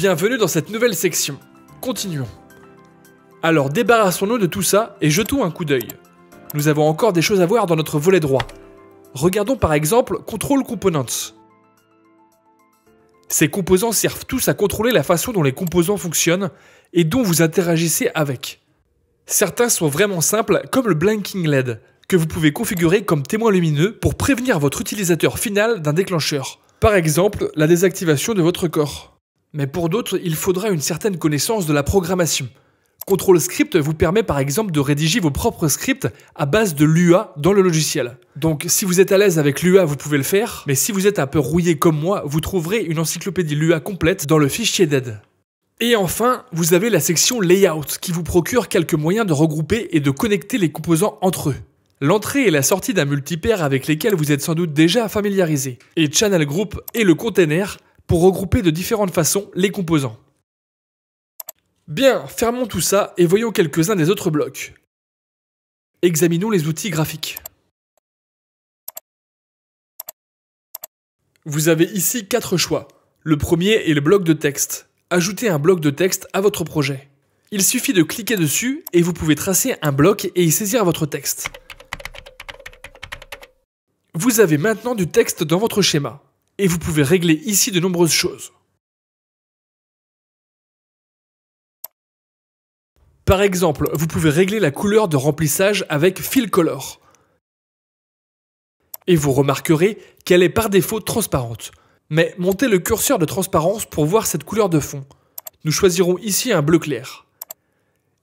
Bienvenue dans cette nouvelle section. Continuons. Alors débarrassons-nous de tout ça et jetons un coup d'œil. Nous avons encore des choses à voir dans notre volet droit. Regardons par exemple Control Components. Ces composants servent tous à contrôler la façon dont les composants fonctionnent et dont vous interagissez avec. Certains sont vraiment simples comme le Blinking LED, que vous pouvez configurer comme témoin lumineux pour prévenir votre utilisateur final d'un déclencheur. Par exemple, la désactivation de votre corps. Mais pour d'autres, il faudra une certaine connaissance de la programmation. Control Script vous permet par exemple de rédiger vos propres scripts à base de l'UA dans le logiciel. Donc si vous êtes à l'aise avec l'UA, vous pouvez le faire, mais si vous êtes un peu rouillé comme moi, vous trouverez une encyclopédie LUA complète dans le fichier d'aide. Et enfin, vous avez la section Layout qui vous procure quelques moyens de regrouper et de connecter les composants entre eux. L'entrée et la sortie d'un multipaire avec lesquels vous êtes sans doute déjà familiarisé, et Channel Group et le container pour regrouper de différentes façons les composants. Bien, fermons tout ça et voyons quelques-uns des autres blocs. Examinons les outils graphiques. Vous avez ici 4 choix. Le premier est le bloc de texte. Ajoutez un bloc de texte à votre projet. Il suffit de cliquer dessus et vous pouvez tracer un bloc et y saisir votre texte. Vous avez maintenant du texte dans votre schéma. Et vous pouvez régler ici de nombreuses choses. Par exemple, vous pouvez régler la couleur de remplissage avec Fill Color. Et vous remarquerez qu'elle est par défaut transparente. Mais montez le curseur de transparence pour voir cette couleur de fond. Nous choisirons ici un bleu clair.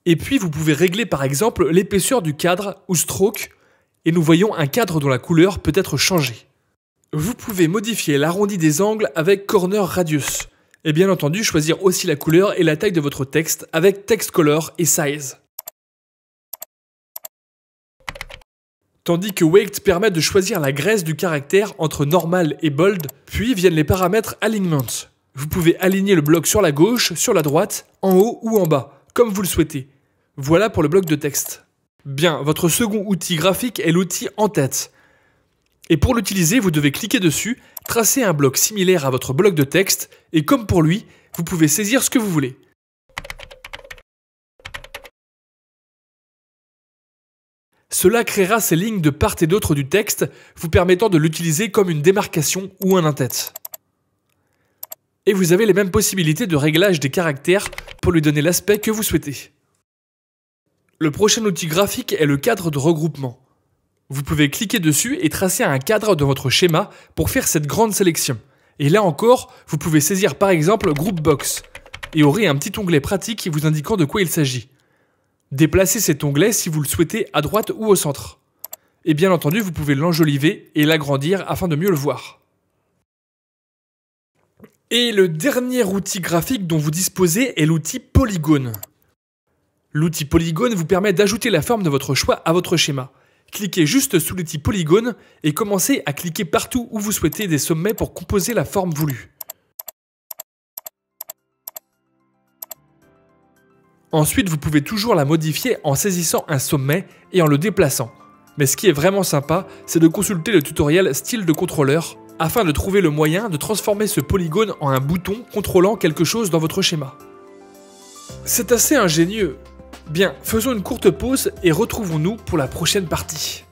Et puis vous pouvez régler par exemple l'épaisseur du cadre ou stroke, et nous voyons un cadre dont la couleur peut être changée. Vous pouvez modifier l'arrondi des angles avec Corner Radius. Et bien entendu, choisir aussi la couleur et la taille de votre texte avec Text Color et Size. Tandis que Weight permet de choisir la graisse du caractère entre normal et bold, puis viennent les paramètres Alignment. Vous pouvez aligner le bloc sur la gauche, sur la droite, en haut ou en bas, comme vous le souhaitez. Voilà pour le bloc de texte. Bien, votre second outil graphique est l'outil En tête. Et pour l'utiliser, vous devez cliquer dessus, tracer un bloc similaire à votre bloc de texte, et comme pour lui, vous pouvez saisir ce que vous voulez. Cela créera ces lignes de part et d'autre du texte, vous permettant de l'utiliser comme une démarcation ou un en-tête. Et vous avez les mêmes possibilités de réglage des caractères pour lui donner l'aspect que vous souhaitez. Le prochain outil graphique est le cadre de regroupement. Vous pouvez cliquer dessus et tracer un cadre dans votre schéma pour faire cette grande sélection. Et là encore, vous pouvez saisir par exemple Group Box et aurez un petit onglet pratique vous indiquant de quoi il s'agit. Déplacez cet onglet si vous le souhaitez à droite ou au centre. Et bien entendu, vous pouvez l'enjoliver et l'agrandir afin de mieux le voir. Et le dernier outil graphique dont vous disposez est l'outil Polygone. L'outil Polygone vous permet d'ajouter la forme de votre choix à votre schéma. Cliquez juste sous l'outil Polygone et commencez à cliquer partout où vous souhaitez des sommets pour composer la forme voulue. Ensuite, vous pouvez toujours la modifier en saisissant un sommet et en le déplaçant. Mais ce qui est vraiment sympa, c'est de consulter le tutoriel Style de contrôleur afin de trouver le moyen de transformer ce polygone en un bouton contrôlant quelque chose dans votre schéma. C'est assez ingénieux. Bien, faisons une courte pause et retrouvons-nous pour la prochaine partie.